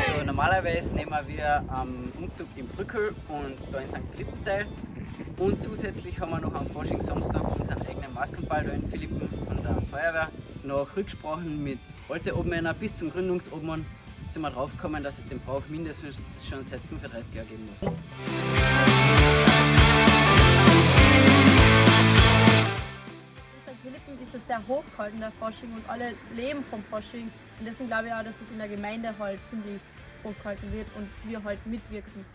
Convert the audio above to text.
So, normalerweise nehmen wir am Umzug in Brückel und da in St. Philippen teil. Und zusätzlich haben wir noch am Faschingssamstag unseren eigenen Maskenball da in Philippen von der Feuerwehr. Nach Rücksprachen mit alten Obmännern bis zum Gründungsobmann sind wir drauf gekommen, dass es den Brauch mindestens schon seit 35 Jahren geben muss. St. Philippen ist ein sehr hochgehaltener Fasching und alle leben vom Fasching. Und deswegen glaube ich auch, dass es in der Gemeinde halt ziemlich hochgehalten wird und wir halt mitwirken.